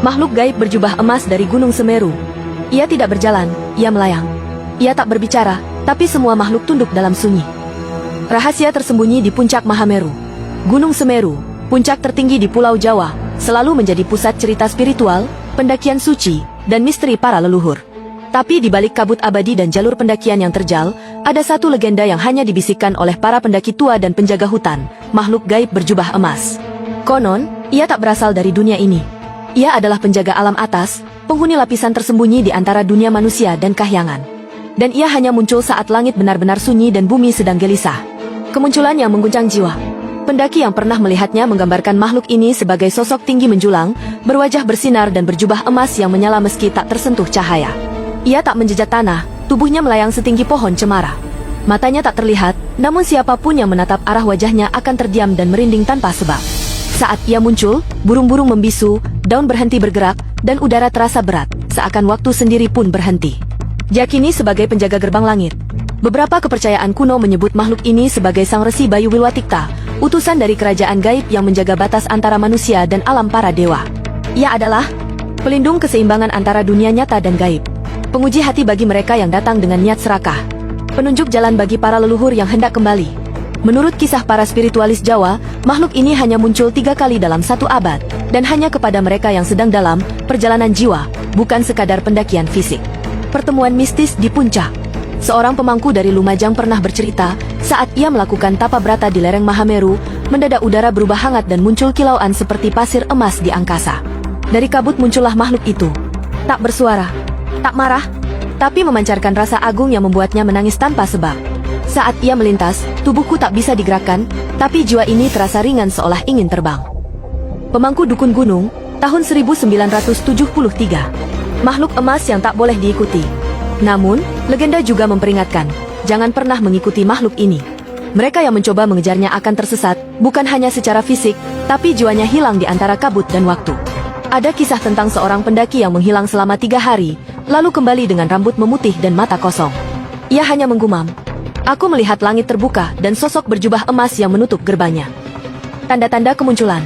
Makhluk gaib berjubah emas dari Gunung Semeru. Ia tidak berjalan, ia melayang. Ia tak berbicara, tapi semua makhluk tunduk dalam sunyi. Rahasia tersembunyi di puncak Mahameru. Gunung Semeru, puncak tertinggi di Pulau Jawa, selalu menjadi pusat cerita spiritual, pendakian suci, dan misteri para leluhur. Tapi di balik kabut abadi dan jalur pendakian yang terjal, ada satu legenda yang hanya dibisikkan oleh para pendaki tua dan penjaga hutan, makhluk gaib berjubah emas. Konon, ia tak berasal dari dunia ini. Ia adalah penjaga alam atas, penghuni lapisan tersembunyi di antara dunia manusia dan kahyangan. Dan ia hanya muncul saat langit benar-benar sunyi dan bumi sedang gelisah. Kemunculan yang mengguncang jiwa. Pendaki yang pernah melihatnya menggambarkan makhluk ini sebagai sosok tinggi menjulang, berwajah bersinar dan berjubah emas yang menyala meski tak tersentuh cahaya. Ia tak menjejak tanah, tubuhnya melayang setinggi pohon cemara. Matanya tak terlihat, namun siapapun yang menatap arah wajahnya akan terdiam dan merinding tanpa sebab. Saat ia muncul, burung-burung membisu, daun berhenti bergerak, dan udara terasa berat, seakan waktu sendiri pun berhenti. Diyakini sebagai penjaga gerbang langit. Beberapa kepercayaan kuno menyebut makhluk ini sebagai Sang Resi Bayu Wilwatikta, utusan dari kerajaan gaib yang menjaga batas antara manusia dan alam para dewa. Ia adalah pelindung keseimbangan antara dunia nyata dan gaib. Penguji hati bagi mereka yang datang dengan niat serakah. Penunjuk jalan bagi para leluhur yang hendak kembali. Menurut kisah para spiritualis Jawa, makhluk ini hanya muncul 3 kali dalam 1 abad, dan hanya kepada mereka yang sedang dalam perjalanan jiwa, bukan sekadar pendakian fisik. Pertemuan mistis di puncak. Seorang pemangku dari Lumajang pernah bercerita, saat ia melakukan tapa brata di lereng Mahameru, mendadak udara berubah hangat dan muncul kilauan seperti pasir emas di angkasa. Dari kabut muncullah makhluk itu. Tak bersuara, tak marah, tapi memancarkan rasa agung yang membuatnya menangis tanpa sebab. Saat ia melintas, tubuhku tak bisa digerakkan, tapi jiwa ini terasa ringan seolah ingin terbang. Pemangku Dukun Gunung, tahun 1973. Makhluk emas yang tak boleh diikuti. Namun, legenda juga memperingatkan, jangan pernah mengikuti makhluk ini. Mereka yang mencoba mengejarnya akan tersesat, bukan hanya secara fisik, tapi jiwanya hilang di antara kabut dan waktu. Ada kisah tentang seorang pendaki yang menghilang selama 3 hari, lalu kembali dengan rambut memutih dan mata kosong. Ia hanya menggumam, "Aku melihat langit terbuka dan sosok berjubah emas yang menutup gerbangnya." Tanda-tanda kemunculan.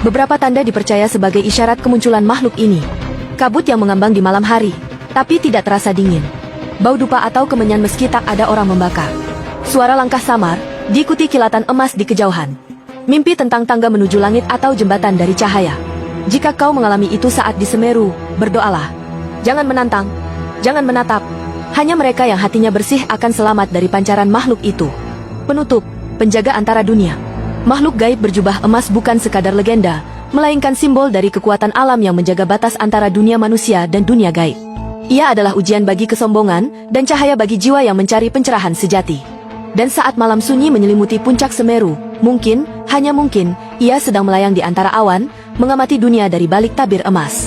Beberapa tanda dipercaya sebagai isyarat kemunculan makhluk ini. Kabut yang mengambang di malam hari, tapi tidak terasa dingin. Bau dupa atau kemenyan meski tak ada orang membakar. Suara langkah samar, diikuti kilatan emas di kejauhan. Mimpi tentang tangga menuju langit atau jembatan dari cahaya. Jika kau mengalami itu saat di Semeru, berdoalah. Jangan menantang, jangan menatap. Hanya mereka yang hatinya bersih akan selamat dari pancaran makhluk itu. Penutup, penjaga antara dunia. Makhluk gaib berjubah emas bukan sekadar legenda, melainkan simbol dari kekuatan alam yang menjaga batas antara dunia manusia dan dunia gaib. Ia adalah ujian bagi kesombongan dan cahaya bagi jiwa yang mencari pencerahan sejati. Dan saat malam sunyi menyelimuti puncak Semeru, mungkin, hanya mungkin, ia sedang melayang di antara awan, mengamati dunia dari balik tabir emas.